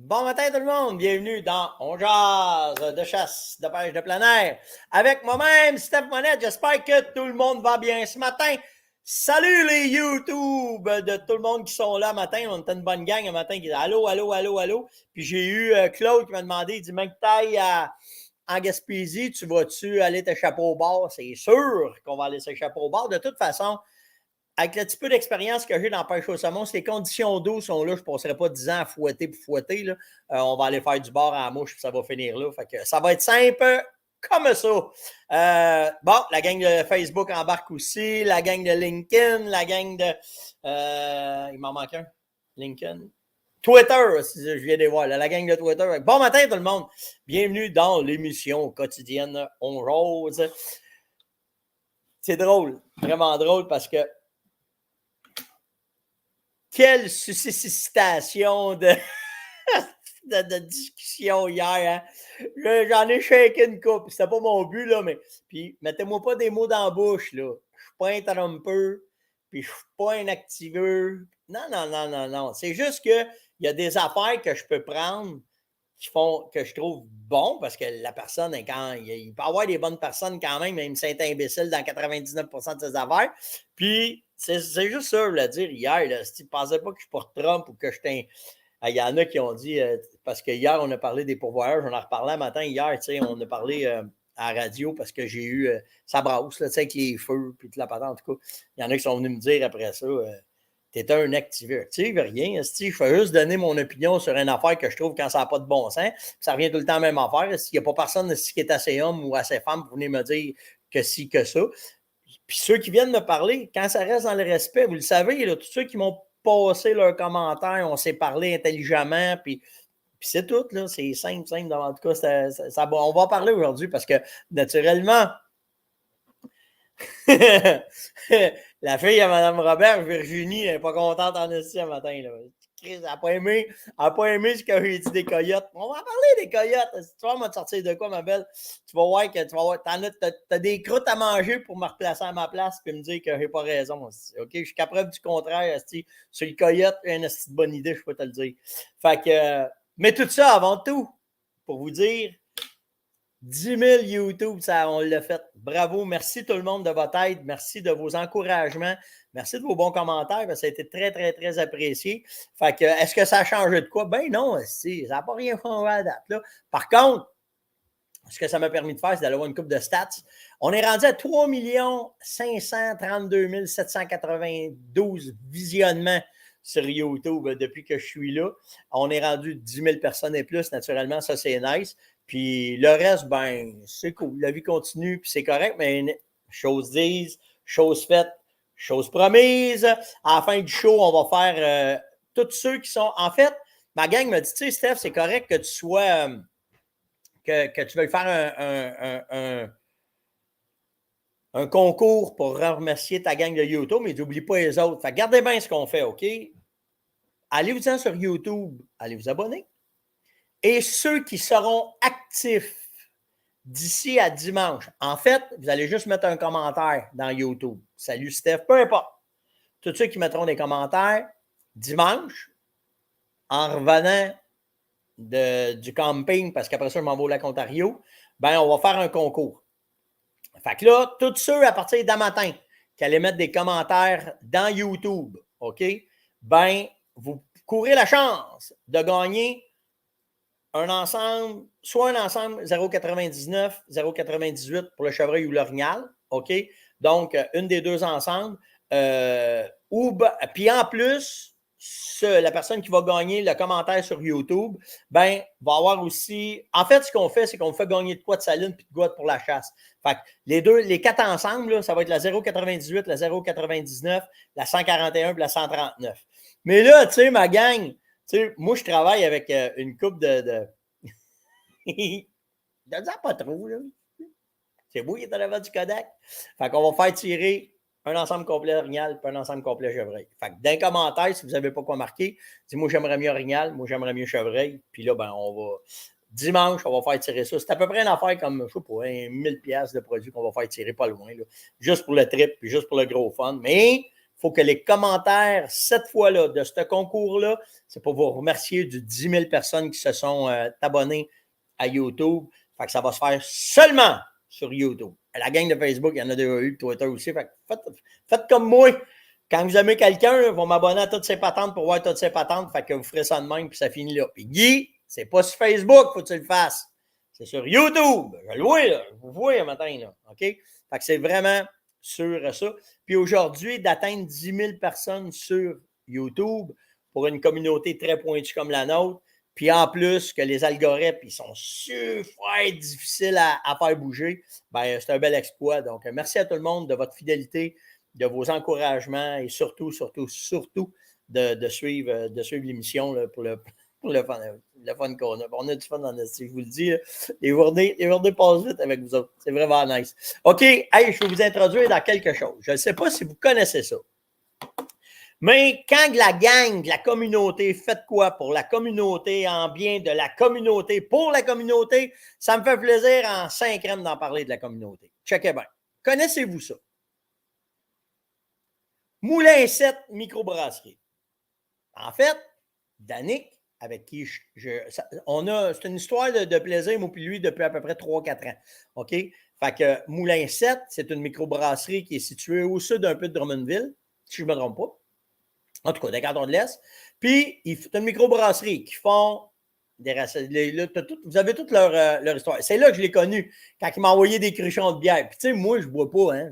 Bon matin tout le monde, bienvenue dans On jase de chasse, de pêche de plein air. Avec moi-même, Steph Monette, j'espère que tout le monde va bien ce matin. Salut les YouTube de tout le monde qui sont là matin. On était une bonne gang un matin qui dit allô, allô, allô, allô. Puis j'ai eu Claude qui m'a demandé, il dit, mec, taille en Gaspésie, tu vas-tu aller t'échapper au bord? C'est sûr qu'on va aller s'échapper au bord. De toute façon, avec le petit peu d'expérience que j'ai dans la pêche au saumon, si les conditions d'eau sont là, je ne passerai pas 10 ans à fouetter pour fouetter. Là. On va aller faire du bord à la mouche puis ça va finir là. Fait que ça va être simple comme ça. Bon, la gang de Facebook embarque aussi, la gang de LinkedIn, la gang de... il m'en manque un. LinkedIn. Twitter, si je viens de voir, là, la gang de Twitter. Bon matin tout le monde. Bienvenue dans l'émission quotidienne On Rose. C'est drôle, vraiment drôle parce que quelle suscitation de discussion hier. Hein? J'en ai shaké une coupe. C'était pas mon but, là, mais. Puis, mettez-moi pas des mots dans la bouche, là. Je suis pas un trompeur, puis je suis pas un activeur. Non, non, non, non, non. C'est juste qu'il y a des affaires que je peux prendre qui font que je trouve bon parce que la personne, quand il peut y avoir des bonnes personnes quand même si c'est imbécile dans 99% de ses affaires. Puis, c'est juste ça, je voulais dire hier. Là, si tu ne pensais pas que je suis pour Trump ou que je t'ai. Il y en a qui ont dit, parce que hier, on a parlé des pourvoyeurs, j'en ai reparlé un matin hier, on a parlé à la radio parce que j'ai eu ça brasse, là, avec les feux, puis toute la patente, en tout cas. Il y en a qui sont venus me dire après ça, t'es un activeur. Tu sais, rien. Je fais juste donner mon opinion sur une affaire que je trouve quand ça n'a pas de bon sens. Ça revient tout le temps à la même affaire. S'il n'y a pas personne qui est assez homme ou assez femme pour venir me dire que si, que ça. Puis ceux qui viennent me parler, quand ça reste dans le respect, vous le savez, là, tous ceux qui m'ont passé leurs commentaires, on s'est parlé intelligemment, puis c'est tout, là. C'est simple, simple. En tout cas, on va en parler aujourd'hui parce que, naturellement, la fille à Mme Robert, Virginie, elle n'est pas contente en esti un matin. Là. Elle n'a pas aimé ce que j'ai dit des coyotes. On va en parler des coyotes. Tu vas me sortir de quoi, ma belle? Tu vas voir que t'as des croûtes à manger pour me replacer à ma place et me dire que j'ai pas raison. OK? Je suis qu'à preuve du contraire. Esti. Sur les coyotes, une bonne idée, je peux te le dire. Fait que, mais tout ça avant tout, pour vous dire, 10 000 YouTube, ça, on l'a fait. Bravo. Merci tout le monde de votre aide. Merci de vos encouragements. Merci de vos bons commentaires. Ça a été très, très, très apprécié. Fait que, est-ce que ça a changé de quoi? Ben non, ça n'a pas rien changé à date. Là. Par contre, ce que ça m'a permis de faire, c'est d'aller voir une coupe de stats. On est rendu à 3 532 792 visionnements sur YouTube depuis que je suis là. On est rendu 10 000 personnes et plus, naturellement. Ça, c'est nice. Puis le reste, ben, c'est cool. La vie continue, puis c'est correct, mais chose dise, chose faite, chose promise. À la fin du show, on va faire tous ceux qui sont. En fait, ma gang m'a dit, tu sais, Steph, c'est correct que tu sois. Que tu veuilles faire un concours pour remercier ta gang de YouTube, mais n'oublie pas les autres. Fait, gardez bien ce qu'on fait, OK? Allez-vous-en sur YouTube, allez vous abonner. Et ceux qui seront actifs d'ici à dimanche, en fait, vous allez juste mettre un commentaire dans YouTube. Salut Steph, peu importe. Tous ceux qui mettront des commentaires dimanche, en revenant du camping, parce qu'après ça, je m'en vais au lac Ontario, ben, on va faire un concours. Fait que là, tous ceux à partir d'un matin qui allaient mettre des commentaires dans YouTube, OK, ben, vous courez la chance de gagner un ensemble, soit un ensemble 0,99, 0,98 pour le chevreuil ou l'orignal, OK? Donc, une des deux ensembles. Puis en plus, la personne qui va gagner le commentaire sur YouTube, ben, va avoir aussi. En fait, ce qu'on fait, c'est qu'on fait gagner de quoi de saline puis de quoi pour la chasse. Fait que les quatre ensemble, là, ça va être la 0,98, la 0,99, la 141 et la 139. Mais là, tu sais, ma gang, moi, je travaille avec une coupe de pas trop, là. C'est beau, il est en avant du Kodak. Fait qu'on va faire tirer un ensemble complet orignal et un ensemble complet chevreuil. Fait que dans les commentaires, si vous n'avez pas quoi marquer, dis-moi, j'aimerais mieux orignal, moi, j'aimerais mieux chevreuil. Puis là, ben, on va. Dimanche, on va faire tirer ça. C'est à peu près une affaire comme, je sais pas, 1000$ de produits qu'on va faire tirer pas loin, là. Juste pour le trip, puis juste pour le gros fun. Mais faut que les commentaires, cette fois-là, de ce concours-là, c'est pour vous remercier du 10 000 personnes qui se sont abonnées à YouTube. Fait que ça va se faire seulement sur YouTube. La gang de Facebook, il y en a déjà eu, Twitter aussi. Fait que faites comme moi. Quand vous aimez quelqu'un, ils vont m'abonner à toutes ses patentes pour voir toutes ses patentes. Fait que vous ferez ça de même, puis ça finit là. Puis Guy, c'est pas sur Facebook, faut que tu le fasses. C'est sur YouTube. Je le vois, là. Vous voyez un matin, là. OK? Fait que c'est vraiment sur ça. Puis aujourd'hui, d'atteindre 10 000 personnes sur YouTube pour une communauté très pointue comme la nôtre. Puis en plus, que les algorithmes, ils sont super difficiles à faire bouger, ben, c'est un bel exploit. Donc, merci à tout le monde de votre fidélité, de vos encouragements et surtout de suivre l'émission là, pour le fun qu'on a. On a du fun dans notre, je vous le dis. Les journées passent vite avec vous autres. C'est vraiment nice. OK, hey, je vais vous introduire dans quelque chose. Je ne sais pas si vous connaissez ça. Mais quand la gang, la communauté, faites quoi pour la communauté, en bien de la communauté, pour la communauté, ça me fait plaisir en 5 crèmes d'en parler de la communauté. Checkez bien. Connaissez-vous ça? Moulin 7 microbrasserie. En fait, Danick, avec qui c'est une histoire de plaisir, moi puis lui, depuis à peu près 3-4 ans. OK? Fait que Moulin 7, c'est une microbrasserie qui est située au sud un peu de Drummondville, si je ne me trompe pas. En tout cas, des cantons de l'Est. Puis, c'est une microbrasserie qui font des recettes. Vous avez toute leur histoire. C'est là que je l'ai connu, quand il m'a envoyé des cruchons de bière. Puis, tu sais, moi, je ne bois pas. Hein,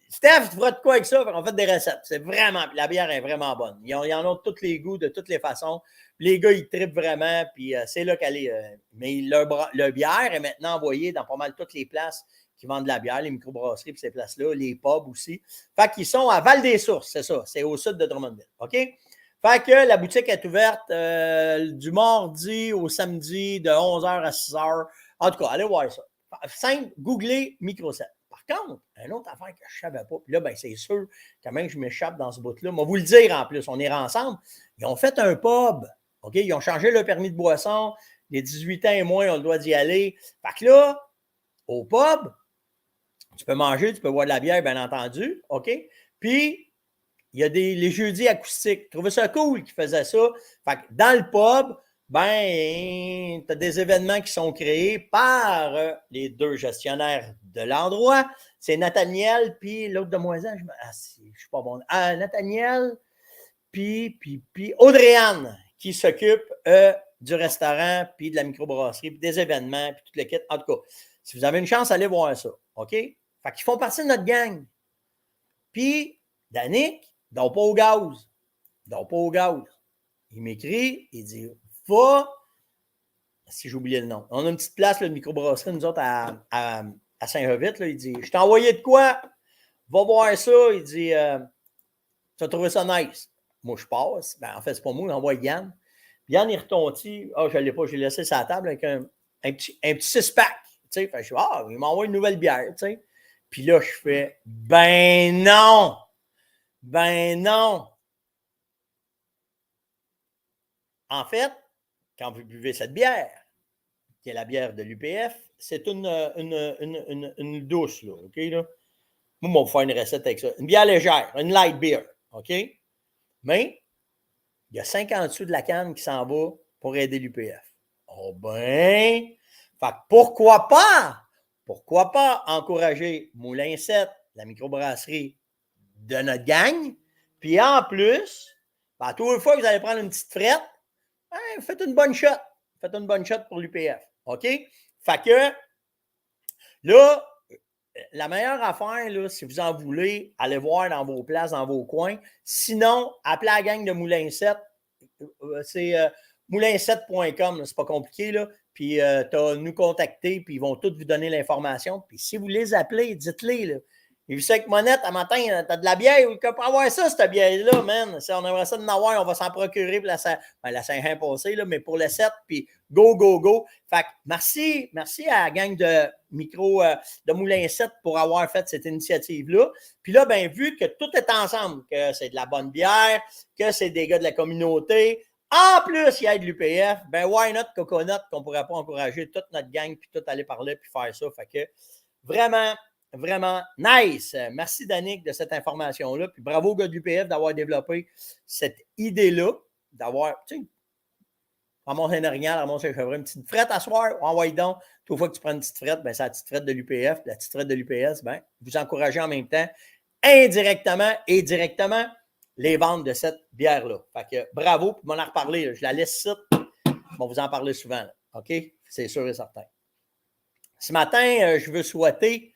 Steph, tu feras de quoi avec ça? On fait des recettes. C'est vraiment, la bière est vraiment bonne. Ils en ont de tous les goûts, de toutes les façons. Les gars, ils trippent vraiment. Puis, c'est là qu'elle est. Mais leur bière est maintenant envoyée dans pas mal toutes les places qui vendent de la bière, les microbrasseries, puis ces places-là, les pubs aussi. Fait qu'ils sont à Val-des-Sources, c'est ça, c'est au sud de Drummondville, OK? Fait que la boutique est ouverte du mardi au samedi de 11h à 6h. En tout cas, allez voir ça. Simple, googlez Micro7. Par contre, une autre affaire que je ne savais pas, puis là, ben, c'est sûr, quand même, je m'échappe dans ce bout-là. On va vous le dire en plus, on ira ensemble. Ils ont fait un pub, OK? Ils ont changé le permis de boisson. Les 18 ans et moins, on le doit d'y aller. Fait que là, au pub, tu peux manger, tu peux boire de la bière, bien entendu, OK? Puis, il y a les jeudis acoustiques. Je trouvais ça cool qu'ils faisaient ça. Fait que dans le pub, ben, tu as des événements qui sont créés par les deux gestionnaires de l'endroit. C'est Nathaniel, puis l'autre demoiselle, je suis pas bon. Nathaniel, puis Audrey-Anne, qui s'occupe du restaurant, puis de la microbrasserie, puis des événements, puis tout le kit. En tout cas, si vous avez une chance, allez voir ça, OK? Fait qu'ils font partie de notre gang. Puis, Danick, dors pas au gaz. Dors pas au gaz. Il m'écrit, il dit, va, si j'ai oublié le nom, on a une petite place, là, de microbrasserie, nous autres, à Saint-Jovite, il dit, je t'ai envoyé de quoi? Va voir ça. Il dit, tu as trouvé ça nice. Moi, je passe. Ben, en fait, c'est pas moi, il envoie Yann. Yann, il retontit. Ah, je ne l'ai pas, j'ai laissé sa table avec un petit 6-pack. Tu sais, je suis, il m'envoie une nouvelle bière, tu sais. Puis là, je fais, ben non! Ben non! En fait, quand vous buvez cette bière, qui est la bière de l'UPF, c'est une douce, là, OK? Là? Moi, on va vous faire une recette avec ça. Une bière légère, une light beer, OK? Mais, il y a 5 en dessous de la canne qui s'en va pour aider l'UPF. Oh ben! Fait que pourquoi pas? Pourquoi pas encourager Moulin 7, la microbrasserie de notre gang, puis en plus, ben, tous les fois que vous allez prendre une petite frette, ben, faites une bonne shot. Faites une bonne shot pour l'UPF. OK? Fait que là, la meilleure affaire, là, si vous en voulez, allez voir dans vos places, dans vos coins. Sinon, appelez la gang de Moulin 7. C'est moulin7.com, c'est pas compliqué, là. Puis, tu as nous contacter, puis ils vont tous vous donner l'information. Puis, si vous les appelez, dites-les, là. Et vous savez que Monette, à matin, t'as de la bière, ou peut avoir ça, cette bière-là, man. Si on aimerait ça de n'avoir, on va s'en procurer pour la Saint-Jean passée, là, mais pour le 7, puis go, go, go. Fait que merci à la gang de de Moulin 7 pour avoir fait cette initiative-là. Puis là, ben, vu que tout est ensemble, que c'est de la bonne bière, que c'est des gars de la communauté, en plus, il y a de l'UPF, ben, why not Coconut, qu'on ne pourrait pas encourager toute notre gang, puis tout aller par là, puis faire ça. Fait que vraiment, vraiment nice. Merci, Danick, de cette information-là. Puis bravo au gars de l'UPF d'avoir développé cette idée-là, d'avoir, tu sais, ramasser un orignal, ramasser un chevreuil, une petite frette à soir, envoie donc. Toute fois que tu prends une petite frette, ben, c'est la petite frette de l'UPF. La petite frette de l'UPS, ben, vous encouragez en même temps, indirectement et directement, les ventes de cette bière-là. Fait que bravo, puis on en reparler. Je la laisse ça. On va vous en parler souvent. Là. OK? C'est sûr et certain. Ce matin, je veux souhaiter,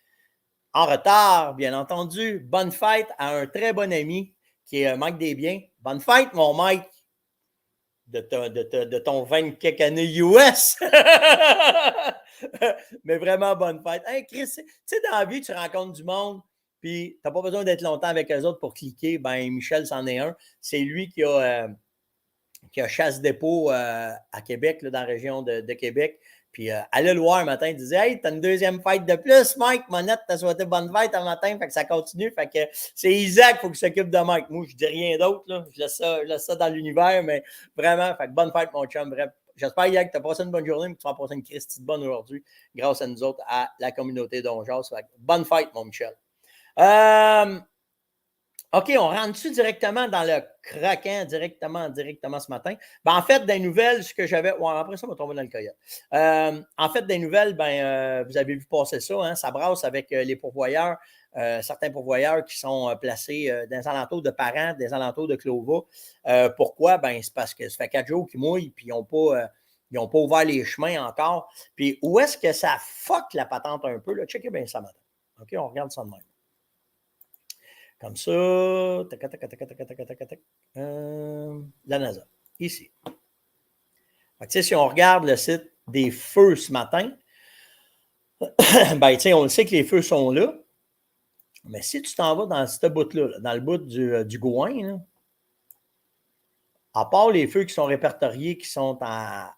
en retard, bien entendu, bonne fête à un très bon ami qui est Mike Desbiens. Bonne fête, mon Mike, de ton 20 quelques années US. Mais vraiment, bonne fête. Hey, Chris, tu sais, dans la vie, tu rencontres du monde, puis tu n'as pas besoin d'être longtemps avec eux autres pour cliquer. Ben, Michel, c'en est un. C'est lui qui a chasse-dépôt à Québec, là, dans la région de Québec. Puis, allait le voir un matin, il disait Hey, t'as une deuxième fête de plus, Mike. Monette, t'as souhaité bonne fête un matin, fait que ça continue. Fait que c'est Isaac, il faut qu'il s'occupe de Mike. Moi, je dis rien d'autre, là. Je laisse ça dans l'univers, mais vraiment, fait que bonne fête, mon chum. Bref, j'espère, Isaac, que tu as passé une bonne journée, mais que tu vas passer une Christie de bonne aujourd'hui, grâce à nous autres, à la communauté d'Ongeas. Fait que bonne fête, mon Michel. OK, on rentre dessus directement dans le craquant, directement ce matin. Ben, en fait, des nouvelles, ce que j'avais. Ouais, après ça, on va tomber dans le coyote. En fait, des nouvelles, vous avez vu passer ça, hein, ça brasse avec les pourvoyeurs, certains pourvoyeurs qui sont placés dans les alentours de Parent, des alentours de Clova. Pourquoi? Ben, c'est parce que ça fait 4 jours qu'ils mouillent et ils n'ont pas ouvert les chemins encore. Puis où est-ce que ça fuck la patente un peu? Là? Checkez bien ça matin. OK, on regarde ça de même. Comme ça. La NASA. Ici. Fait, si on regarde le site des feux ce matin, ben, on le sait que les feux sont là. Mais si tu t'en vas dans ce bout-là, dans le bout du Gouin, là, à part les feux qui sont répertoriés, qui sont en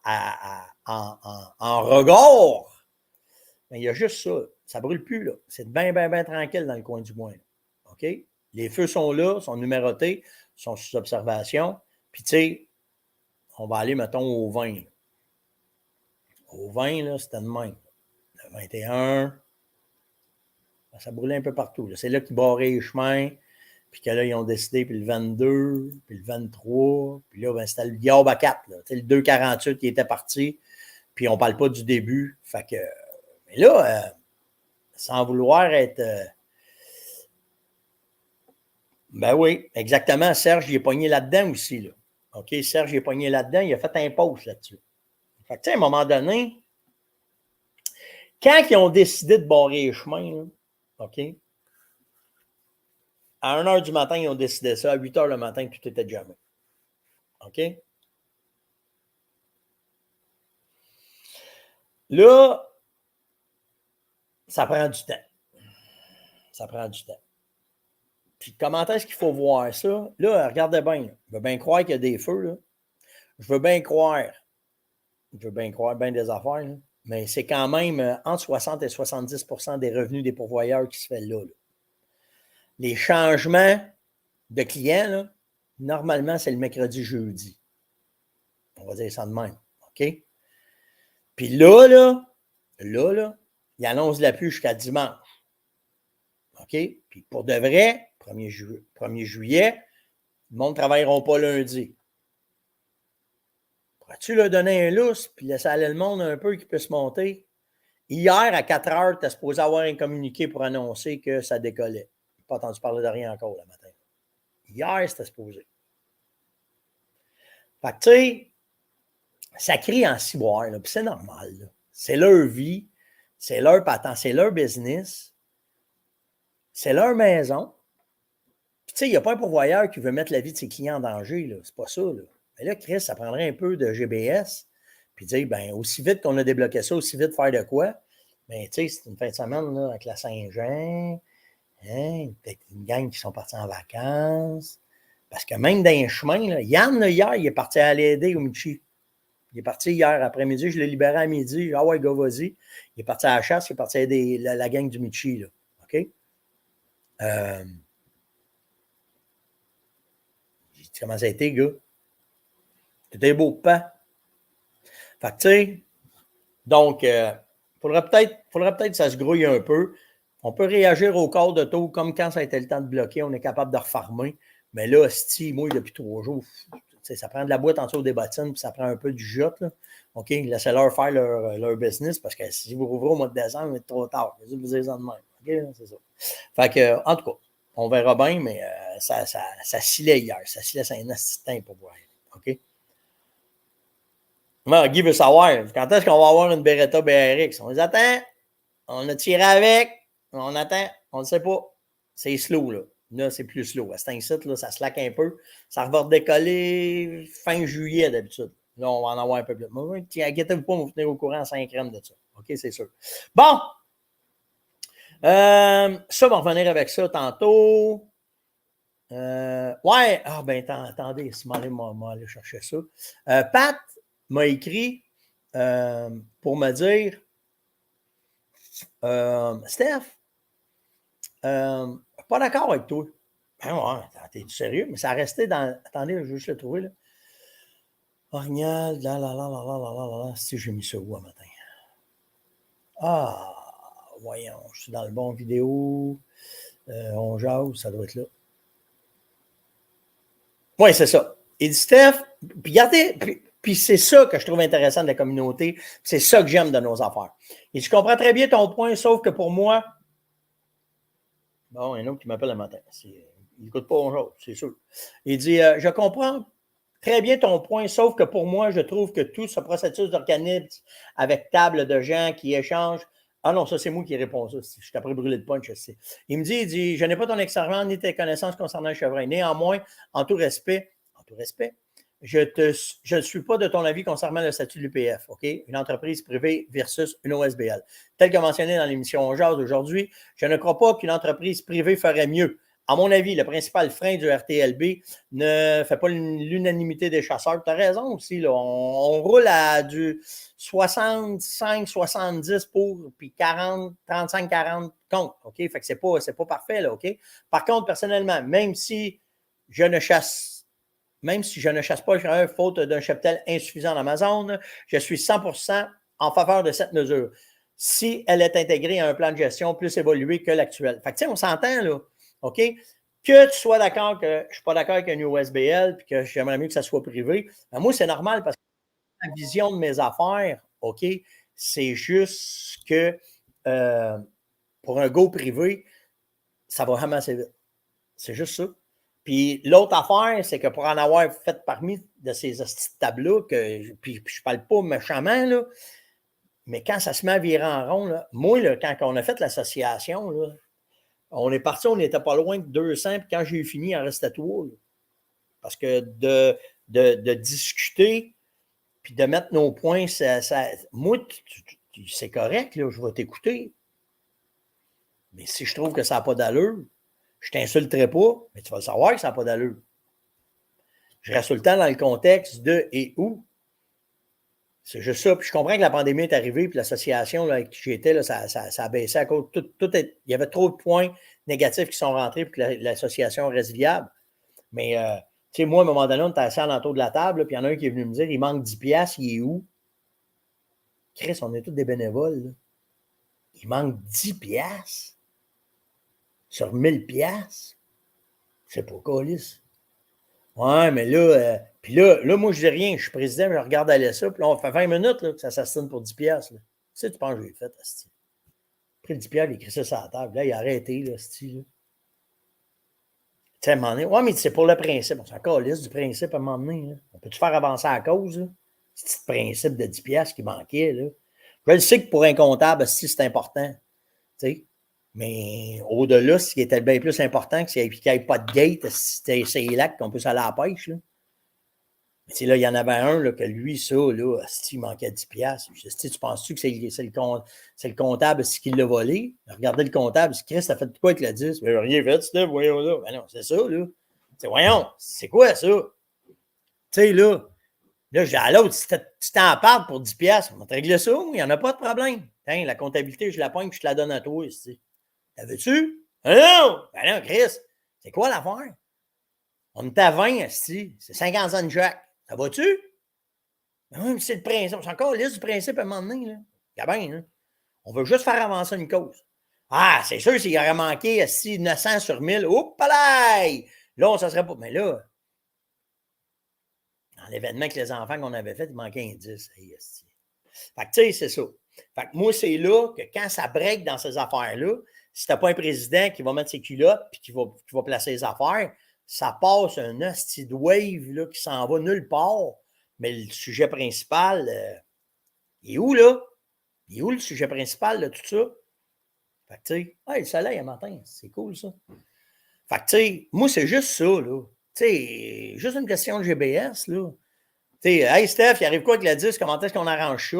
regard, ben, il y a juste ça. Ça ne brûle plus. Là. C'est bien tranquille dans le coin du Gouin. Là. OK? Les feux sont là, sont numérotés, sont sous observation. Puis, tu sais, on va aller, mettons, au 20. Là. Au 20, là, c'était de même. Le 21, ça brûlait un peu partout. Là. C'est là qu'ils barraient les chemins, puis que là, ils ont décidé, puis le 22, puis le 23, puis là, ben, c'était le Yob à 4. Là. Le 2,48 qui était parti, puis on ne parle pas du début. Fait que, mais là, sans vouloir être... ben oui, exactement. Serge, il est pogné là-dedans aussi. Là. OK, Serge, il est pogné là-dedans. Il a fait un post là-dessus. Fait que, tu sais, à un moment donné, quand ils ont décidé de barrer les chemins, là, OK, à 1h du matin, ils ont décidé ça. À 8h le matin, tout était jamais. OK? Là, ça prend du temps. Ça prend du temps. Puis comment est-ce qu'il faut voir ça? Là, regardez bien. Je veux bien croire qu'il y a des feux. Là. Je veux bien croire bien des affaires. Là. Mais c'est quand même entre 60 et 70 % des revenus des pourvoyeurs qui se fait là. Les changements de clients, là, normalement, c'est le mercredi, jeudi. On va dire ça de même. OK? Puis là, il annonce la pluie jusqu'à dimanche. OK? Puis pour de vrai, 1er juillet, le monde ne travailleront pas lundi. Pourrais-tu leur donner un lousse puis laisser aller le monde un peu qui peut se monter? Hier, à 4 heures, tu es supposé avoir un communiqué pour annoncer que ça décollait. Je n'ai pas entendu parler de rien encore le matin. Hier, c'était supposé. Fait que, tu sais, ça crie en ciboire, puis c'est normal. Là. C'est leur vie, c'est leur patent, c'est leur business, c'est leur maison. Puis, tu sais, il n'y a pas un pourvoyeur qui veut mettre la vie de ses clients en danger. Là. C'est pas ça. Là. Mais là, Chris, ça prendrait un peu de GBS. Puis dire, ben, aussi vite qu'on a débloqué ça, aussi vite faire de quoi? Ben, tu sais, c'est une fin de semaine là, avec la Saint-Jean. Hein, peut-être une gang qui sont partis en vacances. Parce que même dans les chemins, là, Yann, là, hier, il est parti aller aider au Michi. Il est parti hier après-midi, je l'ai libéré à midi. Ah ouais, gars, vas-y. Il est parti à la chasse, il est parti aider la gang du Michi. Là. OK? J'ai dit, comment ça a été, gars? C'était beau, pas? Fait que, tu sais, donc, faudrait peut-être que ça se grouille un peu. On peut réagir au corps de taux comme quand ça a été le temps de bloquer, on est capable de refarmer. Mais là, si mouille depuis 3 jours, ça prend de la boîte en dessous des bottines, puis ça prend un peu du jute. Là. OK? Laissez-leur faire leur business parce que si vous rouvrez au mois de décembre, il va être trop tard. Vous dire ça de même. OK? C'est ça. Fait que, en tout cas, on verra bien, mais ça scillait hier. Ça scillait, c'est un assistant pour voir. OK? Moi, Guy veut savoir quand est-ce qu'on va avoir une Beretta BRX. On les attend. On a tiré avec. On attend. On ne sait pas. C'est slow, là. Là, c'est plus slow. À cet incite, là, ça slack un peu. Ça va redécoller fin juillet, d'habitude. Là, on va en avoir un peu plus. Mais inquiétez-vous pas, on va vous tenir au courant en 5 grammes de ça. OK, c'est sûr. Bon! Ça, on va revenir avec ça tantôt. Ouais. Ah, ben, attendez, si m'aller chercher ça. Pat m'a écrit pour me dire Steph, pas d'accord avec toi. Ben ouais, t'es sérieux? Mais ça restait dans. Attendez, je vais juste le trouver. Là. Orignal, si j'ai mis ça où un matin? Ah, voyons, je suis dans le bon vidéo. On jase, ça doit être là. Oui, c'est ça. Il dit Steph, puis regardez, puis c'est ça que je trouve intéressant de la communauté. C'est ça que j'aime de nos affaires. Et je comprends très bien ton point, sauf que pour moi, bon, il y en a un autre qui m'appelle le matin. Il n'écoute pas bonjour, c'est sûr. Il dit je comprends très bien ton point, sauf que pour moi, je trouve que tout ce processus d'organisme avec table de gens qui échangent. Ah non, ça, c'est moi qui réponds ça. Je suis après brûler de punch, je sais. Il dit, je n'ai pas ton expérience ni tes connaissances concernant le chevreuil. Néanmoins, en tout respect, je ne suis pas de ton avis concernant le statut de l'UPF, OK? Une entreprise privée versus une OSBL. Tel que mentionné dans l'émission On Jase d'aujourd'hui, je ne crois pas qu'une entreprise privée ferait mieux. À mon avis, le principal frein du RTLB ne fait pas l'unanimité des chasseurs. Tu as raison aussi. Là. On roule à du 65-70 pour, puis 35-40 contre. OK? Fait que c'est pas parfait. Là, OK? Par contre, personnellement, même si je ne chasse pas le chevreuil faute d'un cheptel insuffisant dans ma zone, je suis 100% en faveur de cette mesure. Si elle est intégrée à un plan de gestion plus évolué que l'actuel. Fait que, tu sais, on s'entend, là. OK? Que tu sois d'accord que je ne suis pas d'accord avec un USBL puis que j'aimerais mieux que ça soit privé, ben moi, c'est normal parce que la vision de mes affaires, OK, c'est juste que pour un go privé, ça va vraiment assez vite. C'est juste ça. Puis l'autre affaire, c'est que pour en avoir fait parmi de ces tables-là, puis je ne parle pas méchamment, là, mais quand ça se met à virer en rond, là, moi, là, quand on a fait l'association, là, on est parti, on n'était pas loin de 200, puis quand j'ai eu fini, il en restait 3. Là. Parce que de discuter, puis de mettre nos points, moi, c'est correct, là, je vais t'écouter. Mais si je trouve que ça n'a pas d'allure, je ne t'insulterai pas, mais tu vas savoir que ça n'a pas d'allure. Je reste tout le temps dans le contexte de et où. C'est juste ça. Puis je comprends que la pandémie est arrivée, puis l'association là, avec qui j'étais, là, ça a baissé à cause. Il y avait trop de points négatifs qui sont rentrés pour que l'association reste viable. Mais, tu sais, moi, à un moment donné, on était assis à l'entour de la table, puis il y en a un qui est venu me dire il manque 10 piastres, il est où? Chris, on est tous des bénévoles. Là. Il manque 10 piastres sur 1000 piastres. C'est pas colis. Ouais, mais là, puis là, moi, je dis rien. Je suis président, je regarde aller ça. Puis là, on fait 20 minutes là, que ça s'assine pour 10 piastres. Tu sais, tu penses que je l'ai fait, Asti. Après le 10 piastres, il écrit ça sur la table. Là, il a arrêté, là, Asti. Tu sais, à un moment donné, ouais, mais c'est pour le principe. On s'en calisse du principe à un moment donné. Là. On peut-tu faire avancer la cause, là? Ce petit principe de 10 piastres qui manquait, là. Je le sais que pour un comptable, Asti, c'est important. Tu sais. Mais au-delà, ce qui était bien plus important, c'est qu'il n'y ait pas de gate, c'est les lacs qu'on peut aller à la pêche. Là. Mais là, il y en avait un là, que lui, ça, là, il manquait 10 piastres. Tu penses-tu que c'est le comptable qui l'a volé? Regardez le comptable, Chris, t'as fait quoi avec le 10? Mais rien fait, c'était, voyons là. Ben non, c'est ça, là. Voyons, c'est quoi ça? Tu sais, là, je dis à l'autre, si tu t'en parles pour 10 piastres, on va te régler ça, il n'y en a pas de problème. Hein, la comptabilité, je la pogne, je te la donne à toi. T'as vu-tu? Ah non! Ben non, Chris, c'est quoi l'affaire? On est à 20, c'est 50 ans de Jack. Ça va-tu? Ben oui, mais c'est le principe. C'est encore liste du principe à un moment donné. Là. Bien, hein? On veut juste faire avancer une cause. Ah, c'est sûr, s'il aurait manqué 900 sur 1000, oups, là, ça serait pas. Mais là, dans l'événement avec les enfants qu'on avait fait, il manquait un 10. Hey, fait que, tu sais, c'est ça. Fait que moi, c'est là que quand ça break dans ces affaires-là, si tu n'as pas un président qui va mettre ses culottes et qui va placer les affaires, ça passe un hostie de wave là, qui s'en va nulle part. Mais le sujet principal, il est où, là? Il est où le sujet principal de tout ça? Fait que, tu sais, hey, le soleil un matin, c'est cool, ça. Fait que, tu sais, moi, c'est juste ça, là. Tu sais, juste une question de GBS, là. Tu sais, hey, Steph, il arrive quoi avec la 10? Comment est-ce qu'on arrange ça?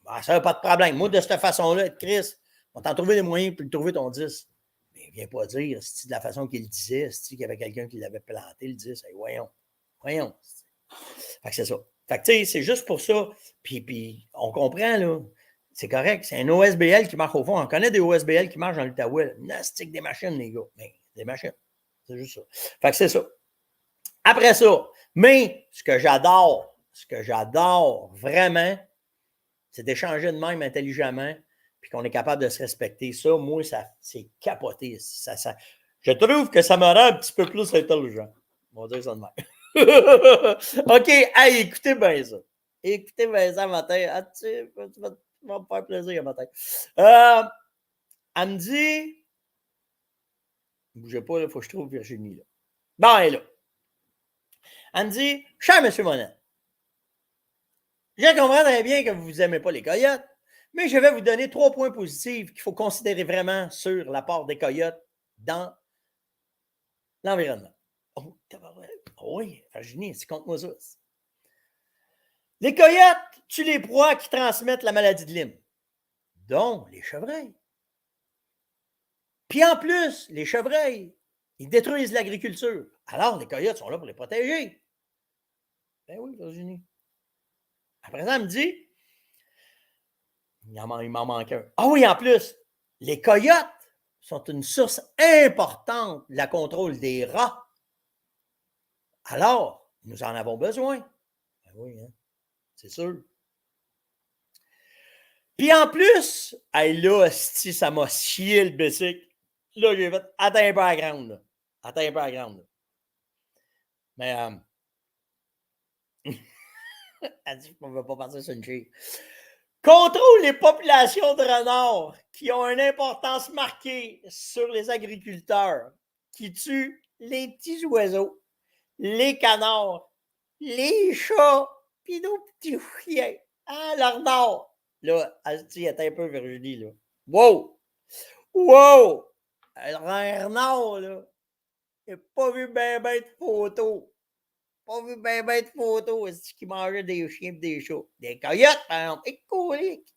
Ben, ça n'a pas de problème. Moi, de cette façon-là, Chris, on t'en trouver des moyens pour le trouver ton 10. Mais viens pas dire, c'est de la façon qu'il le disait, c'est qu'il y avait quelqu'un qui l'avait planté, le 10. Hey, voyons. Voyons. Fait que c'est ça. Fait que, tu sais, c'est juste pour ça. Puis on comprend, là. C'est correct. C'est un OSBL qui marche au fond. On connaît des OSBL qui marchent dans l'Outaouais. Nastique des machines, les gars. Mais des machines. C'est juste ça. Fait que c'est ça. Après ça, mais ce que j'adore vraiment, c'est d'échanger de même intelligemment, puis qu'on est capable de se respecter. Ça, moi, c'est capoté. Je trouve que ça me rend un petit peu plus intelligent. On va dire ça de même. OK, hey, écoutez bien ça. Écoutez bien ça matin. Ah, tu vas me faire plaisir matin. Elle me dit, bougez pas, il faut que je trouve Virginie. Là. Bon, elle est là. Elle me dit, cher M. Monette, je comprends très bien que vous n'aimez pas les coyotes, mais je vais vous donner 3 points positifs qu'il faut considérer vraiment sur l'apport des coyotes dans l'environnement. Oh, oui, Virginie, tu comptes-moi ça. Les coyotes tuent les proies qui transmettent la maladie de Lyme, dont les chevreuils. Puis en plus, les chevreuils, ils détruisent l'agriculture. Alors, les coyotes sont là pour les protéger. Ben oui, Virginie. Après ça, elle me dit, il m'en manque un. Ah oui, en plus, les coyotes sont une source importante de la contrôle des rats. Alors, nous en avons besoin. Ben oui, hein? C'est sûr. Puis en plus, hey, là, si ça m'a scié le bicycle. Là, j'ai fait atteins un peu à la grande. Là. Atteins un peu à la grande. Là. Mais elle dit, on ne va pas partir sur une chire. Contrôle les populations de renards qui ont une importance marquée sur les agriculteurs, qui tuent les petits oiseaux, les canards, les chats, puis nos petits chiens. Ah, le renard. Là, elle dit, attends un peu, Virginie, là. Wow! Wow! Un renard, là. J'ai pas vu ben de photos. Pas vu ben de photos. C'est qui mangeait des chiens et des chats. Des coyotes, par exemple. Écolique.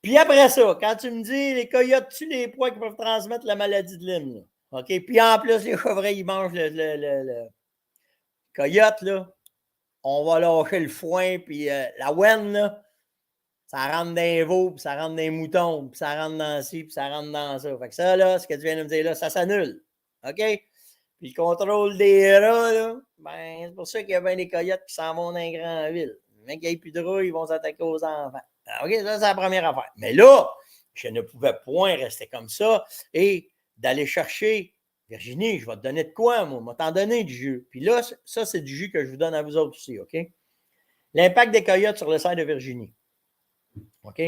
Puis après ça, quand tu me dis les coyotes tuent les pois qui peuvent transmettre la maladie de Lyme, là. OK? Puis en plus, les chevreuils, ils mangent le coyote, là. On va lâcher le foin, puis la ouenne, là, ça rentre dans les veaux, puis ça rentre dans les moutons, puis ça rentre dans ci, puis ça rentre dans ça. Fait que ça, là, ce que tu viens de me dire là, ça s'annule. OK? Puis le contrôle des rats, là, ben, c'est pour ça qu'il y a bien des coyotes qui s'en vont dans les grandes villes. Mais qu'il n'y ait plus de rats, ils vont s'attaquer aux enfants. OK, ça, c'est la première affaire. Mais là, je ne pouvais point rester comme ça et d'aller chercher, Virginie, je vais te donner de quoi, moi? Je vais t'en donner du jus. Puis là, ça, c'est du jus que je vous donne à vous autres aussi, OK? L'impact des coyotes sur le cerf de Virginie. OK?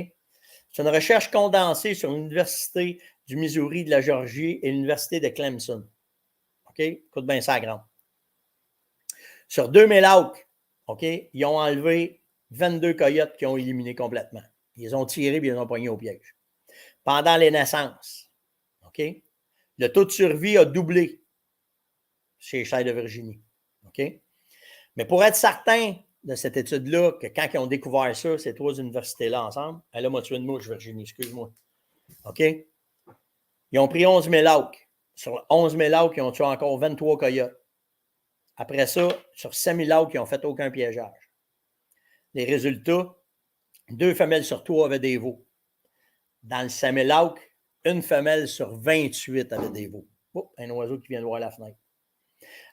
C'est une recherche condensée sur l'Université du Missouri, de la Géorgie et l'Université de Clemson. OK? Écoute bien ça, grande. Sur 2000 hawks, OK, ils ont enlevé 22 coyotes qui ont éliminé complètement. Ils ont tiré et ils ont pogné au piège. Pendant les naissances, OK, le taux de survie a doublé chez les chèvres de Virginie. OK? Mais pour être certain de cette étude-là, que quand ils ont découvert ça, ces 3 universités-là ensemble, elle a tué une mouche, Virginie, excuse-moi. OK? Ils ont pris 11 000 hawks. Sur 11 000 hawks, ils ont tué encore 23 coyotes. Après ça, sur 5 000 hawks, ils n'ont fait aucun piégeage. Les résultats, 2 femelles sur 3 avaient des veaux. Dans le 5 000 hawks, une femelle sur 28 avait des veaux. Oh, un oiseau qui vient de voir la fenêtre.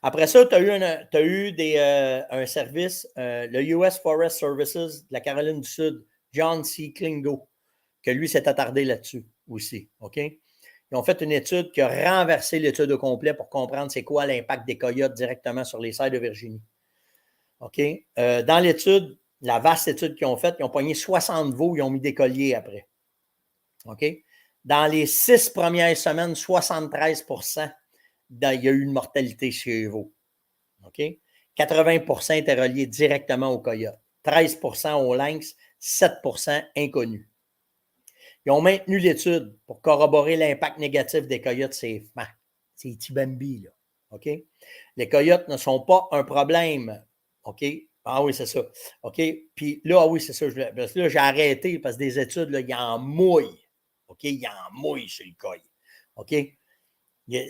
Après ça, tu as eu un service, le US Forest Services de la Caroline du Sud, John C. Klingo, que lui s'est attardé là-dessus aussi. OK? Ils ont fait une étude qui a renversé l'étude au complet pour comprendre c'est quoi l'impact des coyotes directement sur les cerfs de Virginie. OK? Dans l'étude, la vaste étude qu'ils ont faite, ils ont pogné 60 veaux, ils ont mis des colliers après. OK? Dans les 6 premières semaines, 73%, il y a eu une mortalité chez les veaux. OK? 80% étaient reliés directement aux coyotes. 13% au lynx, 7% inconnus. Ils ont maintenu l'étude pour corroborer l'impact négatif des coyotes. C'est Tibambi, là. OK? Les coyotes ne sont pas un problème. OK? Ah oui, c'est ça. OK? Puis là, ah oui, c'est ça. Là, j'ai arrêté parce que des études, là, il en mouille. OK? Il en mouille sur le coil. OK?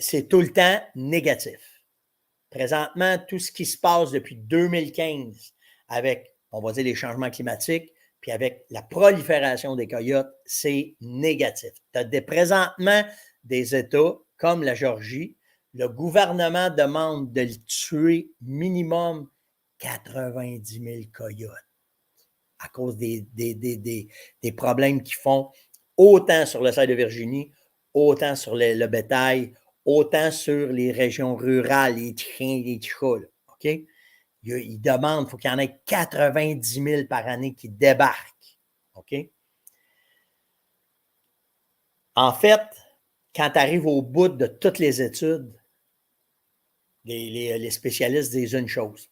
C'est tout le temps négatif. Présentement, tout ce qui se passe depuis 2015 avec, on va dire, les changements climatiques, puis avec la prolifération des coyotes, c'est négatif. Tu as présentement des États comme la Géorgie, le gouvernement demande de tuer minimum 90 000 coyotes à cause des problèmes qu'ils font autant sur le cerf de Virginie, autant sur le bétail, autant sur les régions rurales, les chiens, les chats. OK? Ils demandent, il faut qu'il y en ait 90 000 par année qui débarquent. OK? En fait, quand tu arrives au bout de toutes les études, les spécialistes disent une chose.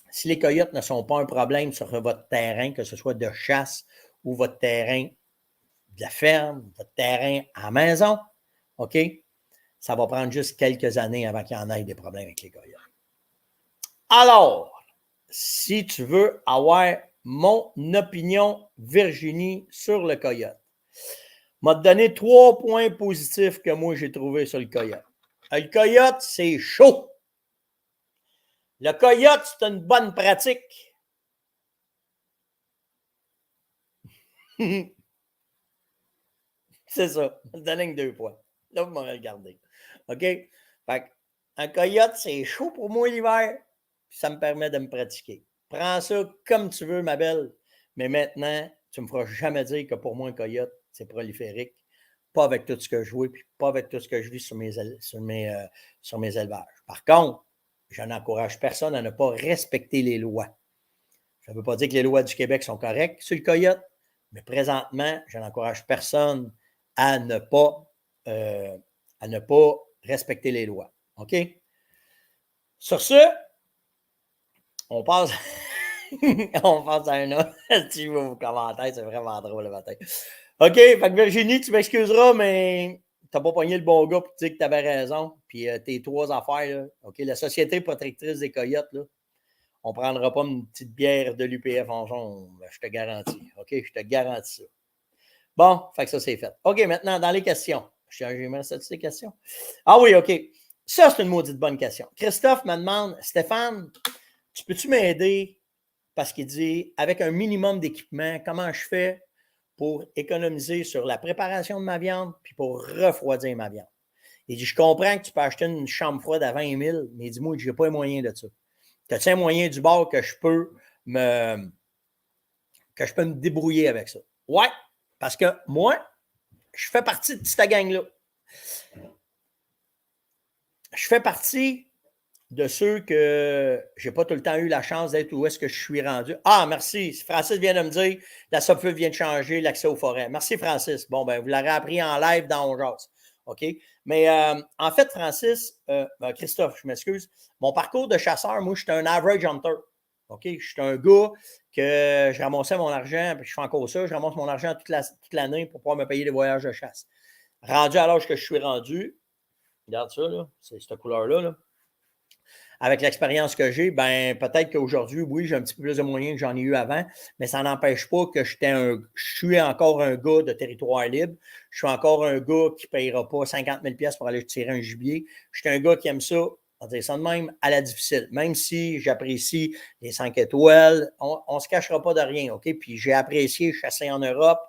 Si les coyotes ne sont pas un problème sur votre terrain, que ce soit de chasse ou votre terrain de la ferme, votre terrain à la maison, OK? Ça va prendre juste quelques années avant qu'il y en ait des problèmes avec les coyotes. Alors, si tu veux avoir mon opinion, Virginie, sur le coyote, m'a donné 3 points positifs que moi j'ai trouvés sur le coyote. Le coyote, c'est chaud. Le coyote, c'est une bonne pratique. C'est ça. Je donne 2 points. Là, vous m'aurez regardé. OK? Fait un coyote, c'est chaud pour moi l'hiver. Puis ça me permet de me pratiquer. Prends ça comme tu veux, ma belle. Mais maintenant, tu ne me feras jamais dire que pour moi, un coyote, c'est proliférique. Pas avec tout ce que je vois, puis pas avec tout ce que je vis sur mes élevages. Par contre, je n'encourage personne à ne pas respecter les lois. Ça ne veut pas dire que les lois du Québec sont correctes sur le coyote, mais présentement, je n'encourage personne à ne pas respecter les lois. OK? Sur ce, on passe, on passe à un autre. Tu vois vos commentaires, c'est vraiment drôle le matin. OK, fait que Virginie, tu m'excuseras, mais tu n'as pas pogné le bon gars pour te dire que tu avais raison. Puis tes 3 affaires, là, OK, la Société protectrice des coyotes, là, on ne prendra pas une petite bière de l'UPF en jaune, je te garantis. OK, je te garantis ça. Bon, fait que ça, c'est fait. OK, maintenant, dans les questions. J'aimerais ça, des questions. Ah oui, OK. Ça, c'est une maudite bonne question. Christophe me demande, Stéphane, tu peux-tu m'aider? Parce qu'il dit, avec un minimum d'équipement, comment je fais pour économiser sur la préparation de ma viande puis pour refroidir ma viande? Il dit, je comprends que tu peux acheter une chambre froide à 20 000, mais dis-moi, je n'ai pas les moyens de ça. As-tu un moyen du bord que je peux me débrouiller avec ça? Ouais, parce que moi, je fais partie de cette gang-là. Je fais partie de ceux que je n'ai pas tout le temps eu la chance d'être où est-ce que je suis rendu. Ah, merci. Francis vient de me dire, la SOPFUL vient de changer l'accès aux forêts. Merci, Francis. Bon, ben, vous l'aurez appris en live dans On Jase. OK? Mais en fait, Francis, Christophe, je m'excuse, mon parcours de chasseur, moi, je suis un average hunter. OK? Je suis un gars que je ramassais mon argent, puis je fais encore ça, je ramasse mon argent toute l'année pour pouvoir me payer des voyages de chasse. Rendu à l'âge que je suis rendu, regarde ça, là, c'est cette couleur-là, là. Avec l'expérience que j'ai, ben peut-être qu'aujourd'hui, oui, j'ai un petit peu plus de moyens que j'en ai eu avant, mais ça n'empêche pas que je suis encore un gars de territoire libre. Je suis encore un gars qui ne payera pas 50 000 $ pour aller tirer un gibier. Je suis un gars qui aime ça, on va dire ça de même, à la difficile. Même si j'apprécie les 5 étoiles, on ne se cachera pas de rien, OK? Puis j'ai apprécié chasser en Europe.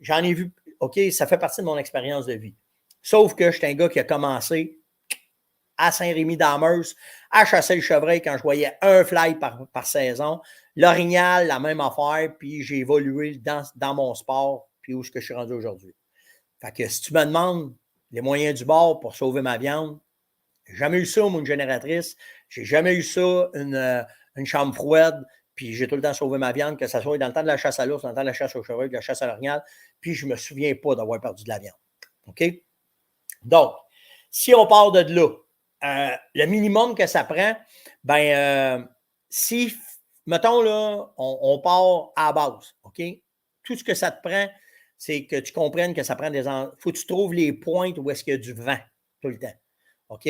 J'en ai vu, OK, ça fait partie de mon expérience de vie. Sauf que je suis un gars qui a commencé à Saint-Rémy-d'Amers, à chasser le chevreuil quand je voyais un fly par saison. L'orignal, la même affaire, puis j'ai évolué dans mon sport, puis où est-ce que je suis rendu aujourd'hui. Fait que si tu me demandes les moyens du bord pour sauver ma viande. J'ai jamais eu ça, moi, une génératrice. J'ai jamais eu ça, une chambre froide. Puis j'ai tout le temps sauvé ma viande, que ce soit dans le temps de la chasse à l'ours, dans le temps de la chasse au chevreuil, de la chasse à l'orignal. Puis je ne me souviens pas d'avoir perdu de la viande. OK? Donc, si on part de là, le minimum que ça prend, si, mettons, là, on part à la base, OK? Tout ce que ça te prend, c'est que tu comprennes que ça prend des... faut que tu trouves les pointes où est-ce qu'il y a du vent tout le temps, OK?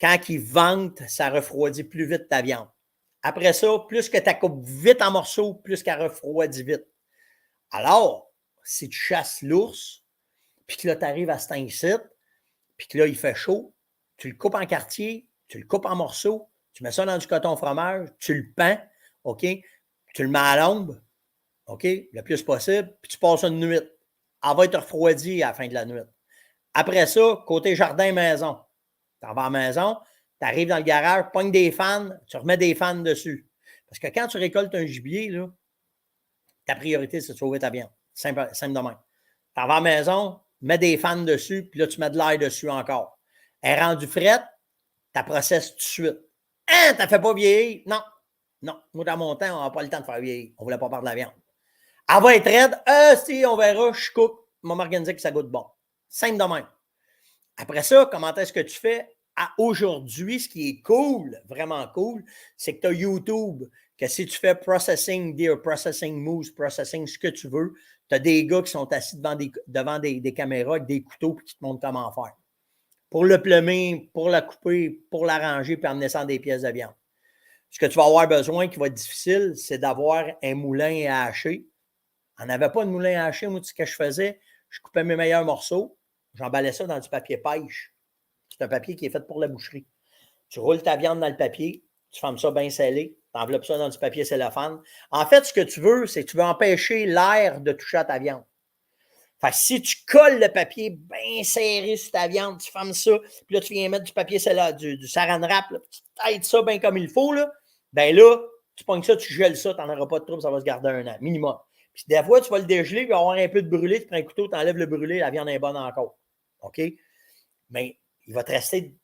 Quand il vente, ça refroidit plus vite ta viande. Après ça, plus que tu coupes vite en morceaux, plus qu'elle refroidit vite. Alors, si tu chasses l'ours, puis que là, tu arrives à cet incite, puis que là, il fait chaud, tu le coupes en quartier, tu le coupes en morceaux, tu mets ça dans du coton fromage, tu le pends, OK? Tu le mets à l'ombre, OK? Le plus possible, puis tu passes une nuit. Elle va être refroidie à la fin de la nuit. Après ça, côté jardin-maison. Tu en vas à la maison, tu arrives dans le garage, pognes des fans, tu remets des fans dessus. Parce que quand tu récoltes un gibier, là, ta priorité, c'est de sauver ta viande. Simple de même. Tu en vas à la maison, mets des fans dessus, puis là, tu mets de l'air dessus encore. Elle est rendue frette, tu processes tout de suite. Hein, t'as fait pas vieillir? Non. Non. Moi, dans mon temps, on n'a pas le temps de faire vieillir. On ne voulait pas faire de la viande. Elle va être raide. Si, on verra, je coupe. Je vais m'organiser que ça goûte bon. Simple de même. Après ça, comment est-ce que tu fais? Aujourd'hui, ce qui est cool, vraiment cool, c'est que tu as YouTube, que si tu fais processing deer, processing moose, processing ce que tu veux, tu as des gars qui sont assis devant des caméras avec des couteaux et qui te montrent comment faire. Pour le plumer, pour la couper, pour l'arranger, puis amener ça dans des pièces de viande. Ce que tu vas avoir besoin qui va être difficile, c'est d'avoir un moulin à hacher. On n'avait pas de moulin à hacher. Moi, ce que je faisais, je coupais mes meilleurs morceaux, j'emballais ça dans du papier pêche. C'est un papier qui est fait pour la boucherie. Tu roules ta viande dans le papier, tu fermes ça bien scellé, tu enveloppes ça dans du papier cellophane. En fait, ce que tu veux, c'est que tu veux empêcher l'air de toucher à ta viande. Fait que si tu colles le papier bien serré sur ta viande, tu fermes ça, puis là, tu viens mettre du papier du saran wrap, là, tu têtes ça bien comme il faut, là, ben là, tu pognes ça, tu gèles ça, tu n'en auras pas de trouble, ça va se garder 1 an, minimum. Puis des fois, tu vas le dégeler, puis il va avoir un peu de brûlé, tu prends un couteau, tu enlèves le brûlé, la viande est bonne encore. OK? Mais il va te rester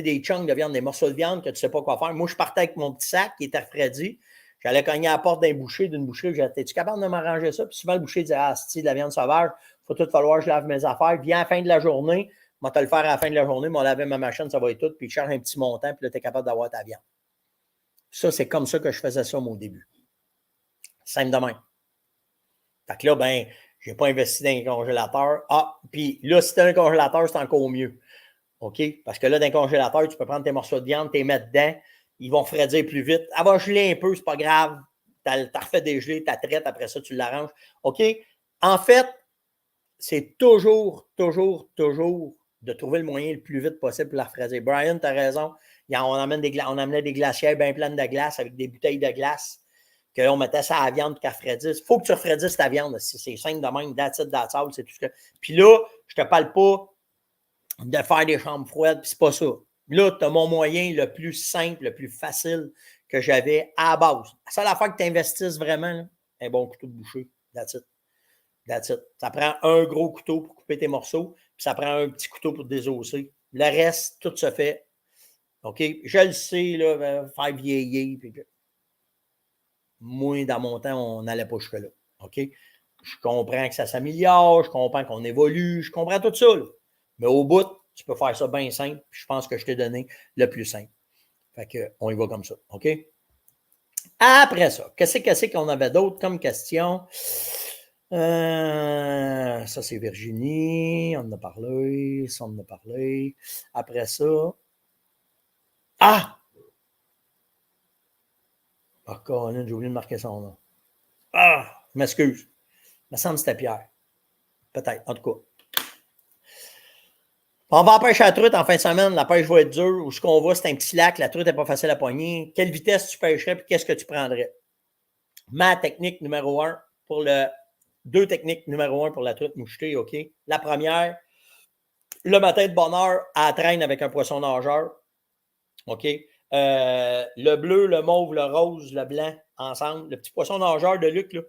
des chunks de viande, des morceaux de viande que tu ne sais pas quoi faire. Moi, je partais avec mon petit sac qui était refroidi. J'allais cogner à la porte d'une boucherie. J'étais-tu capable de m'arranger ça? Puis souvent, le boucher disait, c'est de la viande sauvage, il faut tout falloir que je lave mes affaires. Viens à la fin de la journée, je vais te le faire à la fin de la journée, je vais laver ma machine, ça va être tout, puis je charge un petit montant, puis là, tu es capable d'avoir ta viande. Ça, c'est comme ça que je faisais ça, au début. Simple de même. Fait que là, ben, je n'ai pas investi dans un congélateur. Puis là, si tu as un congélateur, c'est encore mieux. OK? Parce que là, dans un congélateur, tu peux prendre tes morceaux de viande, les mettre dedans, ils vont refroidir plus vite. Elle va geler un peu, c'est pas grave. Tu as refait dégeler, tu traite, après ça, tu l'arranges. OK? En fait, c'est toujours de trouver le moyen le plus vite possible pour la refroidir. Brian, tu as raison. On amenait des glacières bien pleines de glace avec des bouteilles de glace. Que là, on mettait ça à la viande qu'elle refroidisse. Il faut que tu refroidisses ta viande. C'est simple de même. That's it, that's all, c'est tout ce que. Puis là, je ne te parle pas de faire des chambres froides, puis c'est pas ça. Là, tu as mon moyen le plus simple, le plus facile que j'avais à la base. La seule affaire que tu investisses vraiment, là, un bon couteau de boucher. That's it. That's it. Ça prend un gros couteau pour couper tes morceaux, puis ça prend un petit couteau pour désosser. Le reste, tout se fait. OK? Je le sais, là, faire vieillir. Puis... Moi, dans mon temps, on n'allait pas jusque-là. OK? Je comprends que ça s'améliore, je comprends qu'on évolue, je comprends tout ça. Là. Mais au bout, tu peux faire ça bien simple. Je pense que je t'ai donné le plus simple. Fait qu'on y va comme ça. OK? Après ça, qu'est-ce qu'on avait d'autre comme question? Ça, c'est Virginie. On en a parlé. Ça, on en a parlé. Après ça. Ah! Ah, Colin, j'ai oublié de marquer son nom. Ah! Je m'excuse. Il me semble que c'était Pierre. Peut-être, en tout cas. On va en pêche à la truite en fin de semaine. La pêche va être dure. Où ce qu'on va, c'est un petit lac. La truite n'est pas facile à pogner. Quelle vitesse tu pêcherais et qu'est-ce que tu prendrais? Ma technique numéro 1 pour le... Deux techniques numéro 1 pour la truite mouchetée, OK? La première, le matin de bonne heure, elle traîne avec un poisson nageur. OK? Le bleu, le mauve, le rose, le blanc, ensemble. Le petit poisson nageur de Luc, là,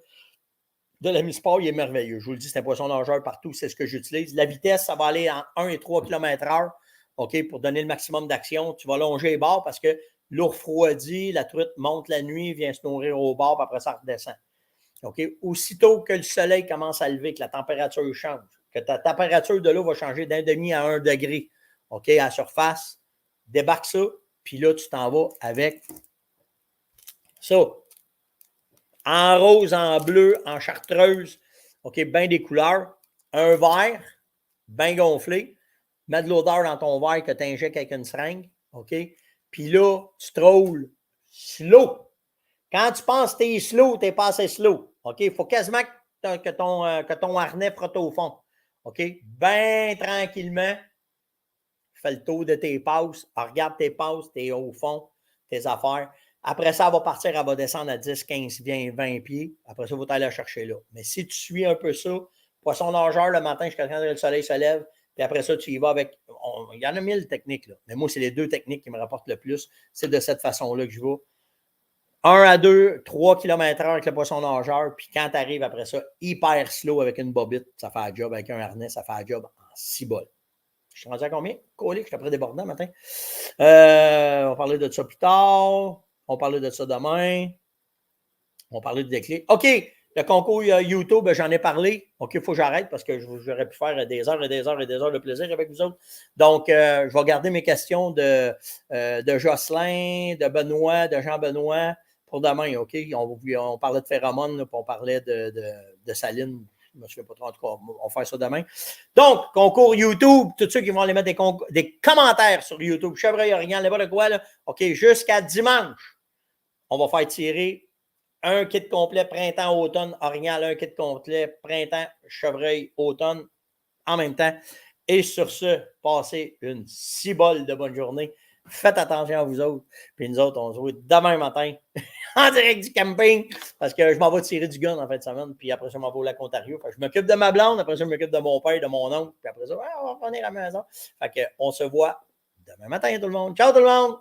de l'Amisport, il est merveilleux. Je vous le dis, c'est un poisson nageur partout, c'est ce que j'utilise. La vitesse, ça va aller en 1 et 3 km/h, OK, pour donner le maximum d'action. Tu vas longer les bords parce que l'eau refroidit, la truite monte la nuit, vient se nourrir au bord, puis après ça redescend. OK? Aussitôt que le soleil commence à lever, que la température change, que ta température de l'eau va changer d'1,5 à 1 degré, OK, à la surface, débarque ça, puis là, tu t'en vas avec ça. En rose, en bleu, en chartreuse, OK, bien des couleurs. Un verre, bien gonflé. Mets de l'odeur dans ton verre que tu injectes avec une seringue, OK? Puis là, tu trolls slow. Quand tu penses que tu es slow, tu n'es pas assez slow. OK? Il faut quasiment que ton harnais frotte au fond. OK? Bien tranquillement, fais le tour de tes passes. Regarde tes passes, tu es au fond, tes affaires. Après ça, elle va partir, elle va descendre à 10, 15, 20 pieds. Après ça, il faut aller la chercher là. Mais si tu suis un peu ça, poisson nageur le matin jusqu'à quand le soleil se lève, puis après ça, tu y vas avec. Il y en a 1000 techniques, là. Mais moi, c'est les 2 techniques qui me rapportent le plus. C'est de cette façon-là que je vais. 1 à 2, 3 km/h avec le poisson nageur, puis quand tu arrives après ça, hyper slow avec une bobite, ça fait un job avec un harnais, ça fait un job en 6 bols. Je suis rendu à combien? Collé, je suis après débordant matin. On va parler de ça plus tard. On va parler de ça demain. On va parler de déclic. OK, le concours YouTube, j'en ai parlé. OK, il faut que j'arrête parce que j'aurais pu faire des heures et des heures et des heures de plaisir avec vous autres. Donc, je vais garder mes questions de Jocelyn, de Benoît, de Jean-Benoît pour demain. OK? On parlait de phéromones, puis on parlait de saline. Je ne me souviens pas trop. En tout cas, on va faire ça demain. Donc, concours YouTube, tous ceux qui vont aller mettre des commentaires sur YouTube, Chevreuil Orignal, n'importe quoi, là. OK, jusqu'à dimanche, on va faire tirer un kit complet printemps-automne, Orignal, un kit complet printemps, Chevreuil, automne, en même temps. Et sur ce, passez une cibole de bonne journée. Faites attention à vous autres. Puis nous autres, on se voit demain matin en direct du camping parce que je m'en vais tirer du gun en fin de semaine. Puis après ça, je m'en vais au lac Ontario. Je m'occupe de ma blonde. Après ça, je m'occupe de mon père, de mon oncle. Puis après ça, on va revenir à la maison. Fait qu'on se voit demain matin, tout le monde. Ciao, tout le monde!